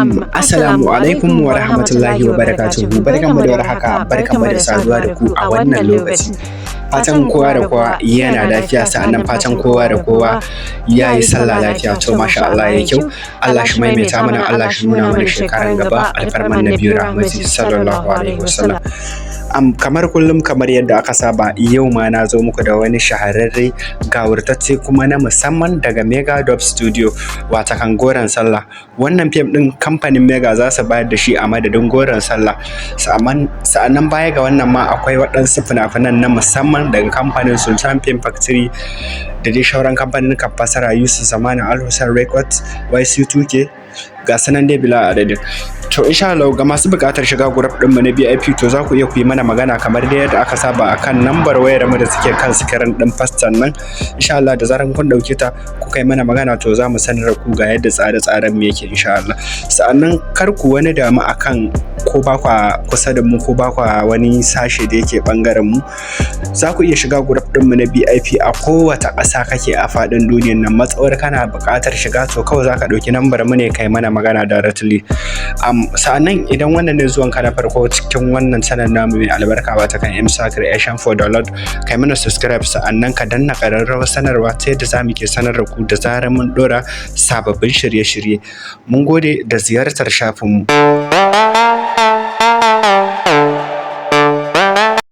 Assalamu alaikum wa rahmatullahi wa barakatuhu. Barkanmu da warhaka, barkanmu da saduwa da ku a wannan lokaci. Fatan kowa da kowa yana lafiya, sa'annan fatan kowa da kowa ya yi sallah lafiya. To masha Allah ya kyau. Allah shi maimaita mana, Allah shi nuna mana shekaran gaba, alfarman Nabi Rahmati sallallahu alaihi wasallam. Kamar kullum kamar yadda aka saba, yau ma na zo muku da wani shahararre gawurtacce kuma na musamman daga Mega Dub Studio, watakan Goron Sallah. Wannan fim ɗin kamfanin Mega za su bayar da shi a madadin Goron Sallah. Sa'annan baya ga wannan ma akwai waɗansu fina-finan na musamman daga kamfanin Sultan Film Factory da dai shauran kamfanin fasara Yusuf Zamani Al-Hussein Records, YC2K, ga sanan dai bila adadin. To insha Allah ga masu buƙatar shiga group ɗin mu na VIP, to za ku iya ku yi mana magana kamar dai yadda aka saba akan lambar wayar mu da suke kan screen ɗin fastan nan. Insha Allah da zaran kun dauke ta ku kai mana magana, to za mu sanar ku ga yadda tsare-tsaren mu yake insha Allah. Sa'annan kar ku wani damu akan ko ba kwa kusa da mu ko ba kwa wani sashe da yake bangaren mu, za ku iya shiga group ɗin mu na VIP a kowace ƙasa kake a faɗin duniyar nan. Matsawar kana buƙatar shiga, to kawai za ka ɗauki lambar mu ne kai mana magana directly. Sa'annan idan wannan ne zuwan ka na farko cikin wannan channel namu mai albarka, ba ta kan MSA Creation for download, kai mana subscribe, sa'annan ka danna ƙararrawar sanarwa ta yadda za mu ke sanar da ku da zarar mun ɗora sababbin shirye-shirye. Mun gode da ziyartar shafinmu.